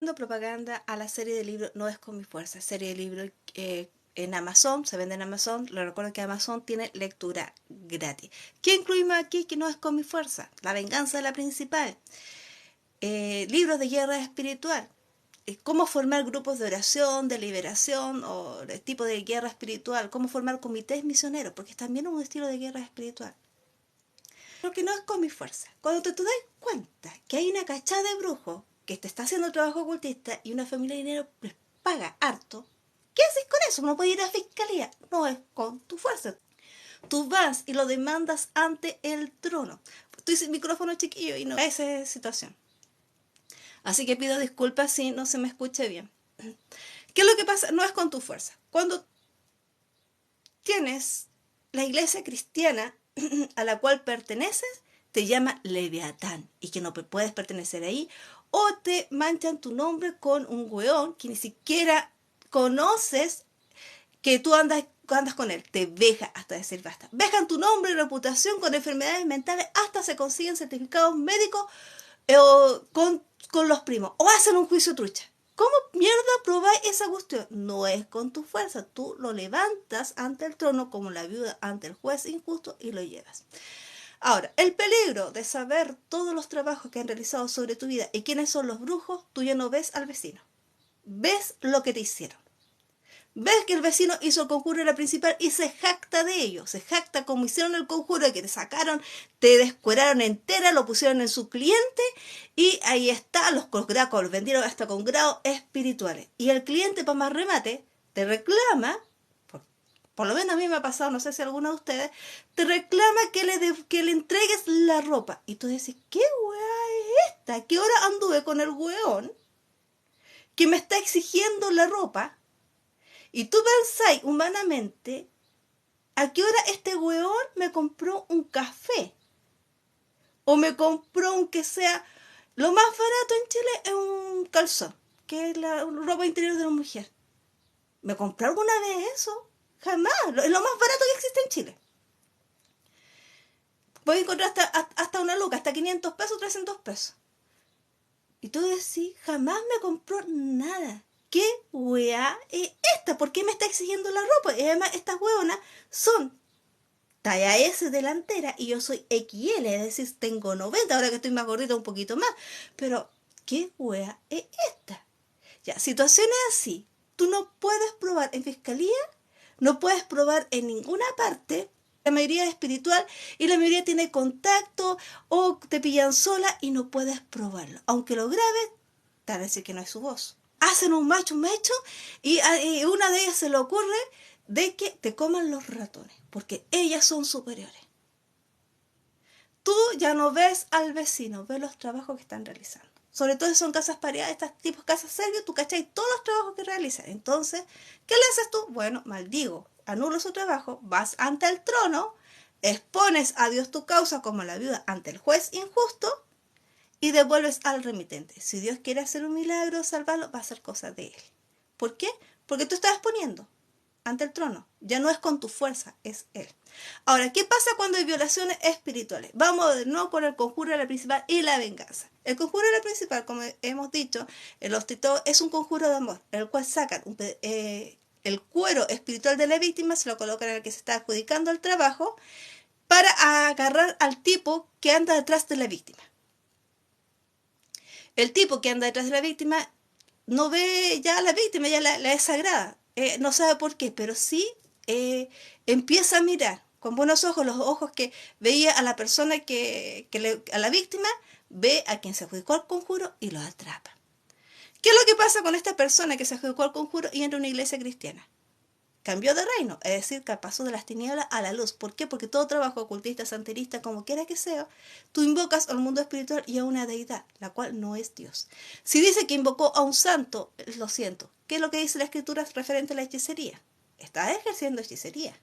propaganda a la serie de libros No es con mi fuerza, serie de libros en Amazon, se vende en Amazon. Le recuerdo que Amazon tiene lectura gratis. ¿Qué incluimos aquí que no es con mi fuerza? La venganza de la principal. Libros de guerra espiritual. Cómo formar grupos de oración, de liberación o de tipo de guerra espiritual. Cómo formar comités misioneros, porque es también un estilo de guerra espiritual. Porque no es con mi fuerza. Cuando te das cuenta que hay una cachada de brujos que te está haciendo trabajo ocultista y una familia de dinero les paga harto, ¿qué haces con eso? No puedes ir a la fiscalía. No es con tu fuerza. Tú vas y lo demandas ante el trono. Estoy sin micrófono, chiquillo, y no esa es situación. Así que pido disculpas si no se me escuche bien. ¿Qué es lo que pasa? No es con tu fuerza. Cuando tienes la iglesia cristiana a la cual perteneces, te llama Leviatán y que no puedes pertenecer ahí, o te manchan tu nombre con un weón que ni siquiera conoces, que tú andas con él, te veja hasta decir basta. Vejan tu nombre y reputación con enfermedades mentales, hasta se consiguen certificados médicos con los primos, o hacen un juicio trucha. ¿Cómo mierda probáis esa cuestión? No es con tu fuerza, tú lo levantas ante el trono como la viuda ante el juez injusto y lo llevas. Ahora, el peligro de saber todos los trabajos que han realizado sobre tu vida y quiénes son los brujos, tú ya no ves al vecino. Ves lo que te hicieron. Ves que el vecino hizo el conjuro de la principal y se jacta de ello. Se jacta como hicieron el conjuro, de que te sacaron, te descueraron entera, lo pusieron en su cliente y ahí está, los gracos los vendieron hasta con grados espirituales. Y el cliente, para más remate, te reclama, por lo menos a mí me ha pasado, no sé si alguno de ustedes, te reclama que le entregues la ropa. Y tú dices, ¿qué weá es esta? ¿Qué hora anduve con el weón que me está exigiendo la ropa? Y tú pensáis humanamente, ¿a qué hora este weón me compró un café? O me compró, aunque sea, lo más barato en Chile es un calzón, que es la ropa interior de la mujer. ¿Me compró alguna vez eso? Jamás. Es lo más barato que existe en Chile. Voy a encontrar hasta una luca, hasta 500 pesos, 300 pesos. Y tú decís, jamás me compró nada. ¿Qué weá es esta? ¿Por qué me está exigiendo la ropa? Y además estas weonas son talla S delantera y yo soy XL, es decir, tengo 90, ahora que estoy más gordita un poquito más. Pero, ¿qué wea es esta? Ya, situaciones así, tú no puedes probar en fiscalía, no puedes probar en ninguna parte. La mayoría es espiritual y la mayoría tiene contacto o te pillan sola y no puedes probarlo. Aunque lo grabes, te van a decir que no es su voz. Hacen un macho y una de ellas se le ocurre de que te coman los ratones, porque ellas son superiores. Tú ya no ves al vecino, ves los trabajos que están realizando. Sobre todo si son casas pareadas, estos tipos casas servicios, tú cachai todos los trabajos que realizan. Entonces, ¿qué le haces tú? Bueno, maldigo, anulo su trabajo, vas ante el trono, expones a Dios tu causa como la viuda ante el juez injusto y devuelves al remitente. Si Dios quiere hacer un milagro, salvarlo, va a ser cosa de él. ¿Por qué? Porque tú estás exponiendo ante el trono. Ya no es con tu fuerza, es él. Ahora, ¿qué pasa cuando hay violaciones espirituales? Vamos de nuevo con el conjuro de la principal y la venganza. El conjuro de la principal, como hemos dicho, el hostito es un conjuro de amor, en el cual sacan el cuero espiritual de la víctima, se lo colocan en el que se está adjudicando el trabajo, para agarrar al tipo que anda detrás de la víctima. El tipo que anda detrás de la víctima no ve ya a la víctima, ya la desagrada. No sabe por qué, pero sí empieza a mirar con buenos ojos, los ojos que veía a la persona a la víctima, ve a quien se adjudicó el conjuro y lo atrapa. ¿Qué es lo que pasa con esta persona que se adjudicó el conjuro y entra a una iglesia cristiana? Cambió de reino, es decir, que pasó de las tinieblas a la luz. ¿Por qué? Porque todo trabajo ocultista, santerista, como quiera que sea, tú invocas al mundo espiritual y a una deidad, la cual no es Dios. Si dice que invocó a un santo, lo siento. ¿Qué es lo que dice la escritura referente a la hechicería? Está ejerciendo hechicería.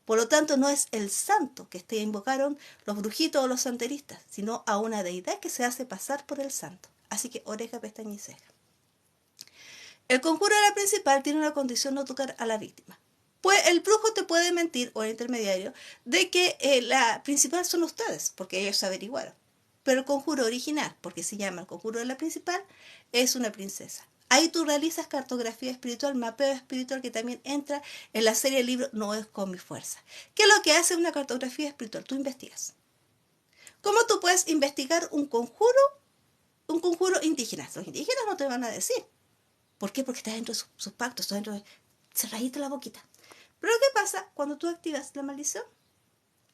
Por lo tanto, no es el santo que invocaron los brujitos o los santeristas, sino a una deidad que se hace pasar por el santo. Así que oreja, pestaña y ceja. El conjuro de la principal tiene una condición: no tocar a la víctima. Pues el brujo te puede mentir, o el intermediario, de que la principal son ustedes, porque ellos se averiguaron. Pero el conjuro original, porque se llama el conjuro de la principal, es una princesa. Ahí tú realizas cartografía espiritual, mapeo espiritual, que también entra en la serie de libros No es con mi fuerza. ¿Qué es lo que hace una cartografía espiritual? Tú investigas. ¿Cómo tú puedes investigar un conjuro indígena? Los indígenas no te van a decir. ¿Por qué? Porque está dentro de sus pactos, está dentro de... Cerradita la boquita. Pero ¿qué pasa cuando tú activas la maldición?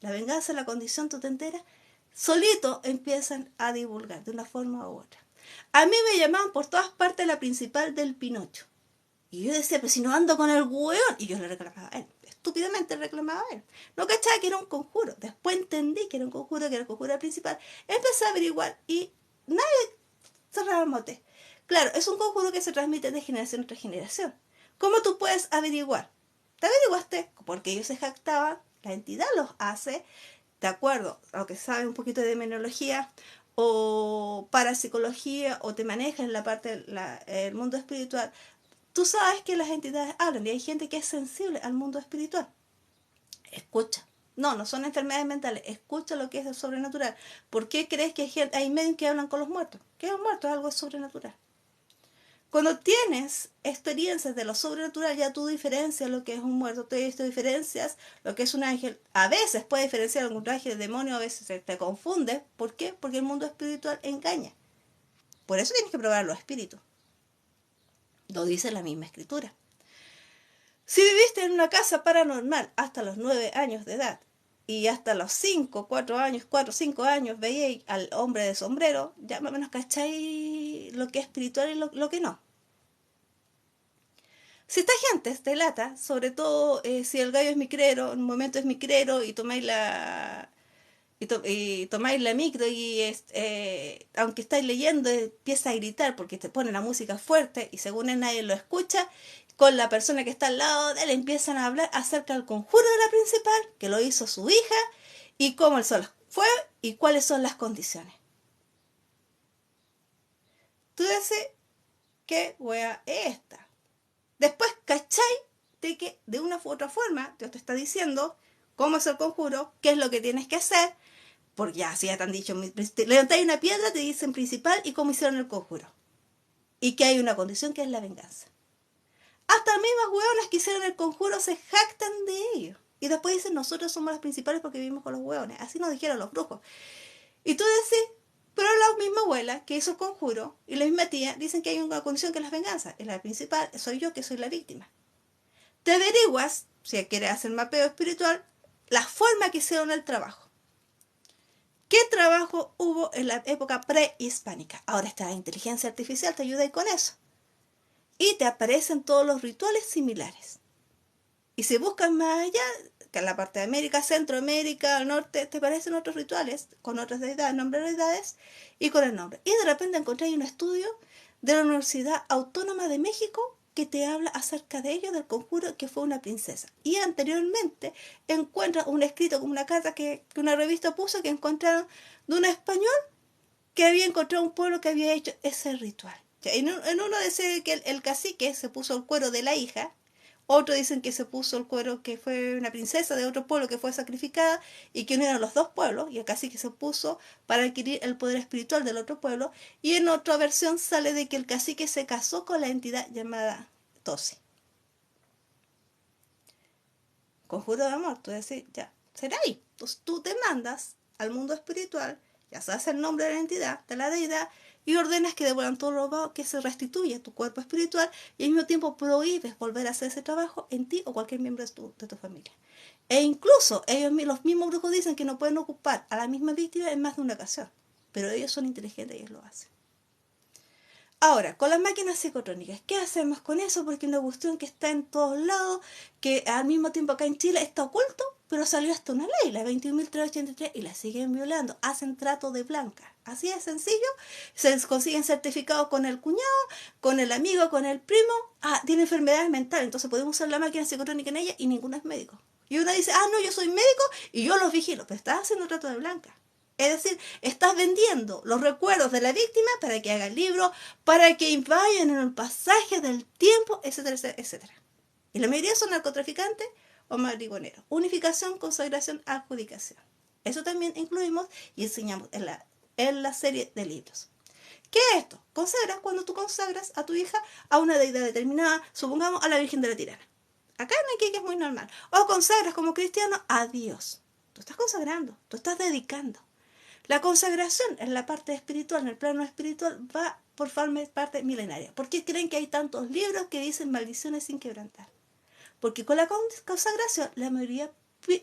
La venganza, la condición, tú te enteras, solito empiezan a divulgar de una forma u otra. A mí me llamaban por todas partes la principal del Pinocho. Y yo decía, pero si no ando con el hueón. Y yo le reclamaba a él. Estúpidamente le reclamaba a él. No cachaba que era un conjuro. Después entendí que era un conjuro, que era el conjuro principal. Empecé a averiguar y nadie cerraba el mote. Claro, es un conjuro que se transmite de generación a generación. ¿Cómo tú puedes averiguar? Te averiguaste porque ellos se jactaban, la entidad los hace, de acuerdo a lo que sabe un poquito de demonología o parapsicología o te maneja en la parte del mundo espiritual. Tú sabes que las entidades hablan y hay gente que es sensible al mundo espiritual. Escucha. No, no son enfermedades mentales. Escucha lo que es el sobrenatural. ¿Por qué crees que hay medios que hablan con los muertos? Que los muertos es algo sobrenatural. Cuando tienes experiencias de lo sobrenatural, ya tú diferencias lo que es un muerto, tú diferencias lo que es un ángel. A veces puedes diferenciar algún ángel, demonio, a veces te confunde. ¿Por qué? Porque el mundo espiritual engaña. Por eso tienes que probar los espíritus. Lo dice la misma escritura. Si viviste en una casa paranormal hasta los 9 años de edad y hasta los 4 o 5 años veíais al hombre de sombrero, ya más o menos cacháis lo que es espiritual y lo que no. Si esta gente te lata, sobre todo si el gallo es micrero, en un momento es micrero y tomáis tomáis la micro y aunque estáis leyendo empieza a gritar porque te pone la música fuerte y según él nadie lo escucha, con la persona que está al lado de él empiezan a hablar acerca del conjuro de la principal, que lo hizo su hija, y cómo el sol fue y cuáles son las condiciones. Tú dices, ¿qué wea es esta? Después, ¿cachai? De que de una u otra forma Dios te está diciendo cómo es el conjuro, qué es lo que tienes que hacer, porque ya, si ya te han dicho, levantáis una piedra, te dicen principal y cómo hicieron el conjuro. Y que hay una condición que es la venganza. Hasta las mismas hueonas que hicieron el conjuro se jactan de ello. Y después dicen, nosotros somos las principales porque vivimos con los hueones. Así nos dijeron los brujos. Y tú decís, pero la misma abuela que hizo el conjuro y la misma tía dicen que hay una condición que es la venganza. Y la principal soy yo, que soy la víctima. Te averiguas, si quieres hacer mapeo espiritual, la forma que hicieron el trabajo. ¿Qué trabajo hubo en la época prehispánica? Ahora esta inteligencia artificial te ayuda con eso. Y te aparecen todos los rituales similares. Y si buscas más allá, que en la parte de América, Centroamérica, al norte, te aparecen otros rituales con otras deidades, nombres de deidades y con el nombre. Y de repente encontré un estudio de la Universidad Autónoma de México que te habla acerca de ello, del conjuro que fue una princesa. Y anteriormente encuentras un escrito como una carta que una revista puso que encontraron de un español que había encontrado un pueblo que había hecho ese ritual. En uno dice que el cacique se puso el cuero de la hija, otro dicen que se puso el cuero que fue una princesa de otro pueblo que fue sacrificada y que unieron los dos pueblos, y el cacique se puso para adquirir el poder espiritual del otro pueblo, y en otra versión sale de que el cacique se casó con la entidad llamada Tosi. Conjuro de amor, tú decís, ya, será ahí. Entonces tú te mandas al mundo espiritual, ya sabes el nombre de la entidad, de la deidad, y ordenas que devuelvan todo lo robado, que se restituya tu cuerpo espiritual, y al mismo tiempo prohíbes volver a hacer ese trabajo en ti o cualquier miembro de tu familia. E incluso los mismos brujos dicen que no pueden ocupar a la misma víctima en más de una ocasión, pero ellos son inteligentes y ellos lo hacen. Ahora, con las máquinas psicotrónicas, ¿qué hacemos con eso? Porque es una cuestión que está en todos lados, que al mismo tiempo acá en Chile está oculto, pero salió hasta una ley, la 21.383, y la siguen violando. Hacen trato de blanca. Así de sencillo. Se consiguen certificados con el cuñado, con el amigo, con el primo. Ah, tiene enfermedades mentales, entonces podemos usar la máquina psicotrónica en ella y ninguno es médico. Y uno dice, no, yo soy médico y yo los vigilo, pero estás haciendo trato de blanca. Es decir, estás vendiendo los recuerdos de la víctima para que haga el libro, para que vayan en el pasaje del tiempo, etcétera, etcétera, etcétera. Y la mayoría son narcotraficantes o marihuaneros. Unificación, consagración, adjudicación. Eso también incluimos y enseñamos en la en la serie de libros. ¿Qué es esto? Consagras cuando tú consagras a tu hija a una deidad determinada, supongamos a la Virgen de la Tirana. Acá en Iquique es muy normal. O consagras como cristiano a Dios. Tú estás consagrando, tú estás dedicando. La consagración en la parte espiritual, en el plano espiritual, va por parte milenaria. ¿Por qué creen que hay tantos libros que dicen maldiciones sin quebrantar? Porque con la consagración la mayoría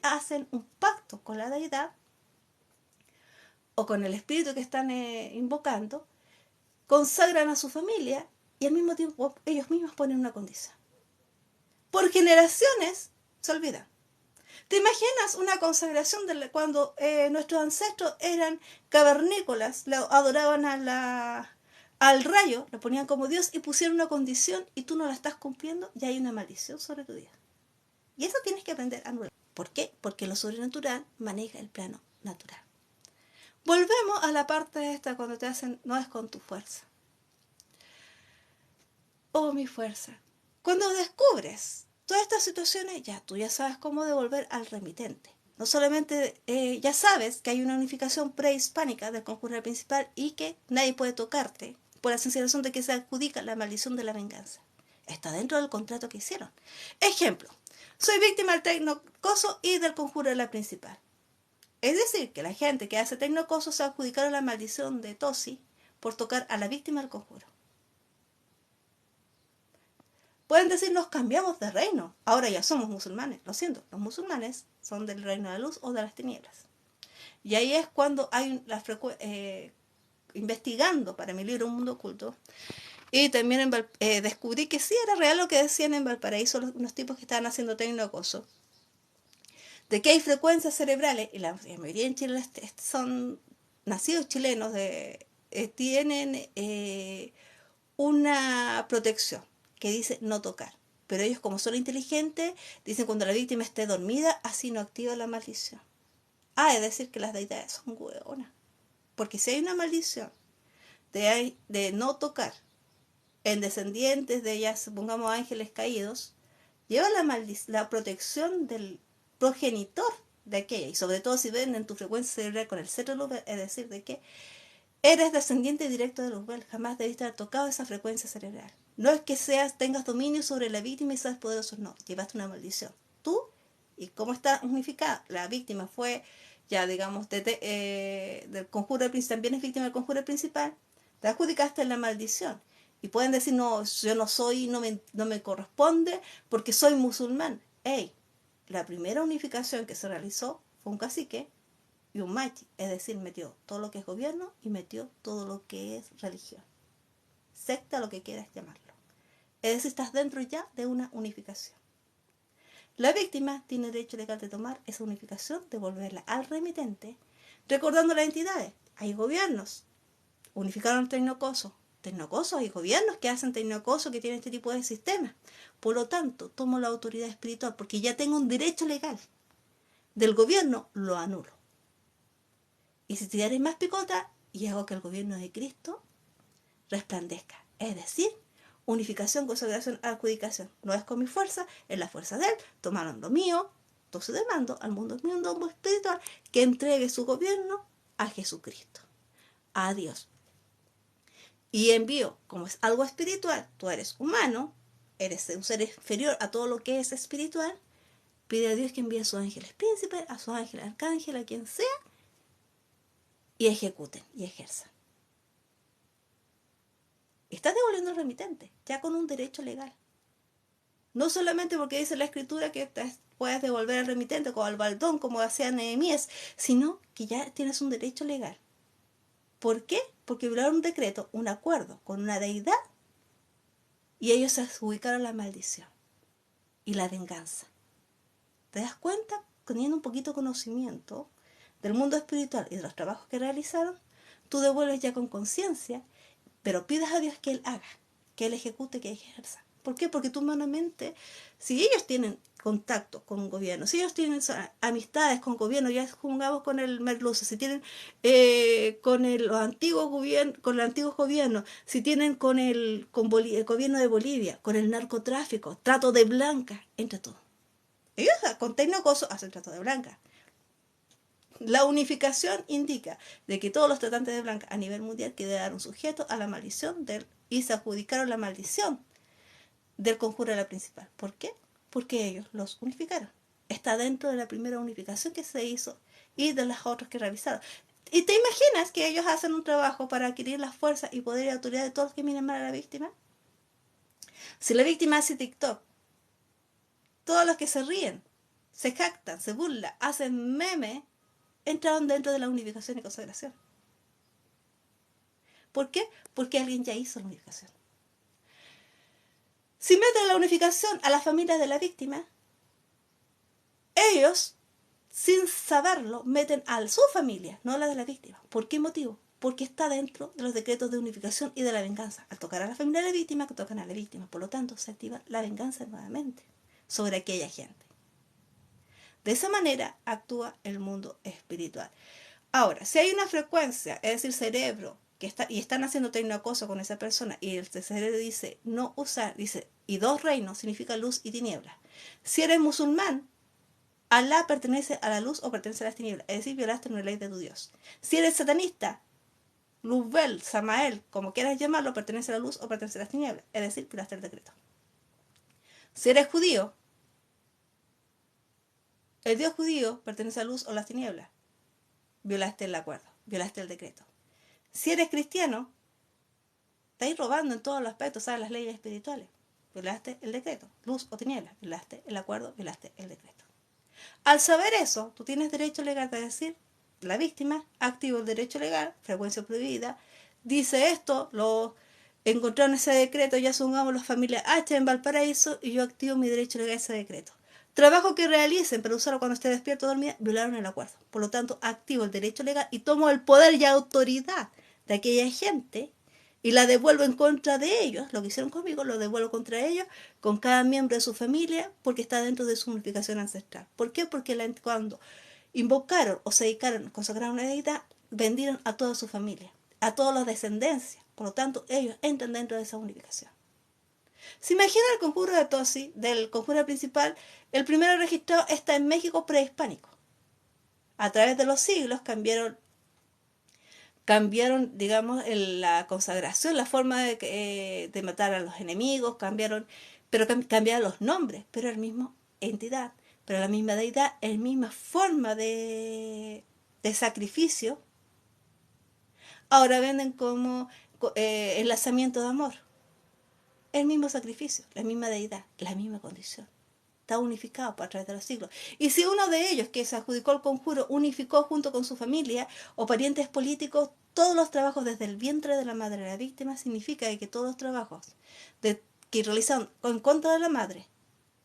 hacen un pacto con la deidad o con el espíritu que están invocando, consagran a su familia y al mismo tiempo ellos mismos ponen una condición. Por generaciones se olvidan. ¿Te imaginas una consagración de cuando nuestros ancestros eran cavernícolas, adoraban al rayo, lo ponían como Dios y pusieron una condición y tú no la estás cumpliendo y hay una maldición sobre tu vida? Y eso tienes que aprender a anular. ¿Por qué? Porque lo sobrenatural maneja el plano natural. Volvemos a la parte esta cuando te hacen, no es con tu fuerza. Oh, mi fuerza. Cuando descubres todas estas situaciones, tú ya sabes cómo devolver al remitente. No solamente ya sabes que hay una unificación prehispánica del conjuro principal y que nadie puede tocarte por la sencilla razón de que se adjudica la maldición de la venganza. Está dentro del contrato que hicieron. Ejemplo, soy víctima del tecnocoso y del conjuro de la principal. Es decir, que la gente que hace tecnocoso se adjudicaron la maldición de Tosi por tocar a la víctima del conjuro. Pueden decir, nos cambiamos de reino, ahora ya somos musulmanes. Lo siento, los musulmanes son del reino de la luz o de las tinieblas. Y ahí es cuando hay investigando para mi libro Un Mundo Oculto, y también descubrí que sí era real lo que decían en Valparaíso unos tipos que estaban haciendo tecnocoso, de que hay frecuencias cerebrales, y la mayoría en Chile son nacidos chilenos, tienen una protección que dice no tocar. Pero ellos, como son inteligentes, dicen cuando la víctima esté dormida, así no activa la maldición. Es decir que las deidades son hueonas. Porque si hay una maldición de no tocar en descendientes de ellas, supongamos ángeles caídos, lleva la protección del progenitor de aquella. Y sobre todo si ven en tu frecuencia cerebral con el cetro luz, es decir, de que eres descendiente directo de Luzbel, jamás debiste haber tocado esa frecuencia cerebral. No es que tengas dominio sobre la víctima y seas poderoso, no, llevaste una maldición. Tú, y cómo está unificada, la víctima fue, ya digamos, del conjuro principal, también es víctima del conjuro principal, te adjudicaste la maldición. Y pueden decir, no, yo no soy, no me corresponde porque soy musulmán. La primera unificación que se realizó fue un cacique y un machi, es decir, metió todo lo que es gobierno y metió todo lo que es religión. Secta, lo que quieras llamarlo. Es decir, estás dentro ya de una unificación. La víctima tiene derecho legal de tomar esa unificación, devolverla al remitente, recordando las entidades. Hay gobiernos, unificaron el tecnocoso. Hay gobiernos que hacen tecnocoso, que tienen este tipo de sistemas. Por lo tanto, tomo la autoridad espiritual porque ya tengo un derecho legal. Del gobierno lo anulo. Y si te daré más picota y hago que el gobierno de Cristo resplandezca. Es decir, unificación, consagración, adjudicación. No es con mi fuerza, es la fuerza de él. Tomaron lo mío. Entonces demando al mundo espiritual que entregue su gobierno a Jesucristo, a Dios. Y envío, como es algo espiritual, tú eres humano, eres un ser inferior a todo lo que es espiritual, pide a Dios que envíe a sus ángeles príncipes, a sus ángeles arcángeles, a quien sea, y ejecuten y ejerzan. Estás devolviendo al remitente, ya con un derecho legal. No solamente porque dice la escritura que puedes devolver al remitente como al baldón, como hacía Nehemías, sino que ya tienes un derecho legal. ¿Por qué? Porque violaron un decreto, un acuerdo con una deidad, y ellos se adjudicaron la maldición y la venganza. ¿Te das cuenta? Teniendo un poquito de conocimiento del mundo espiritual y de los trabajos que realizaron, tú devuelves ya con conciencia, pero pides a Dios que Él haga, que Él ejecute, que ejerza. ¿Por qué? Porque tú humanamente, si ellos tienen contacto con un gobierno, si ellos tienen amistades con gobierno, ya jugamos con el Merluza, si tienen con el antiguo gobierno, si tienen con el gobierno de Bolivia, con el narcotráfico, trato de blanca, entre todos. Ellos con tecnocoso hacen trato de blanca. La unificación indica de que todos los tratantes de blancas a nivel mundial quedaron sujetos a la maldición y se adjudicaron la maldición del conjuro de la principal. ¿Por qué? Porque ellos los unificaron. Está dentro de la primera unificación que se hizo y de las otras que realizaron. ¿Y te imaginas que ellos hacen un trabajo para adquirir la fuerza y poder y autoridad de todos los que miren mal a la víctima? Si la víctima hace TikTok, todos los que se ríen, se jactan, se burlan, hacen memes, entraron dentro de la unificación y consagración. ¿Por qué? Porque alguien ya hizo la unificación. Si meten la unificación a las familias de la víctima, ellos, sin saberlo, meten a su familia, no a la de la víctima. ¿Por qué motivo? Porque está dentro de los decretos de unificación y de la venganza. Al tocar a la familia de la víctima, que tocan a la víctima. Por lo tanto, se activa la venganza nuevamente sobre aquella gente. De esa manera actúa el mundo espiritual. Ahora, si hay una frecuencia, es decir, cerebro, y están haciendo una cosa con esa persona, y el cerebro dice no usar, dice, y dos reinos significa luz y tinieblas. Si eres musulmán, Alá pertenece a la luz o pertenece a las tinieblas, es decir, violaste una ley de tu Dios. Si eres satanista, Luzbel, Samael, como quieras llamarlo, pertenece a la luz o pertenece a las tinieblas, es decir, violaste el decreto. Si eres judío, el Dios judío pertenece a la luz o las tinieblas, violaste el acuerdo, violaste el decreto. Si eres cristiano, estáis robando en todos los aspectos, ¿sabes? Las leyes espirituales, violaste el decreto, luz o tinieblas, violaste el acuerdo, violaste el decreto. Al saber eso, tú tienes derecho legal de decir, la víctima activa el derecho legal, frecuencia prohibida, dice esto, lo encontraron ese decreto, ya sumamos las familias H en Valparaíso y yo activo mi derecho legal a ese decreto. Trabajo que realicen para usarlo cuando esté despierto o dormida, violaron el acuerdo. Por lo tanto, activo el derecho legal y tomo el poder y autoridad de aquella gente y la devuelvo en contra de ellos. Lo que hicieron conmigo lo devuelvo contra ellos, con cada miembro de su familia, porque está dentro de su unificación ancestral. ¿Por qué? Porque cuando invocaron o se dedicaron, consagraron una deidad, vendieron a toda su familia, a todas las descendencias. Por lo tanto, ellos entran dentro de esa unificación. ¿Se imagina el conjuro de Tosi, del conjuro principal? El primero registrado está en México prehispánico. A través de los siglos cambiaron, digamos, la consagración, la forma de matar a los enemigos, cambiaron los nombres, pero la misma entidad, pero la misma deidad, la misma forma de sacrificio. Ahora venden como enlazamiento de amor. El mismo sacrificio, la misma deidad, la misma condición. Está unificado a través de los siglos. Y si uno de ellos que se adjudicó el conjuro unificó junto con su familia o parientes políticos todos los trabajos desde el vientre de la madre de la víctima, significa que todos los trabajos que realizaron en contra de la madre,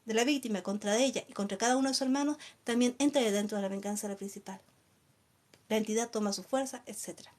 de la víctima, contra ella y contra cada uno de sus hermanos, también entra dentro de la venganza de la principal. La entidad toma su fuerza, etc.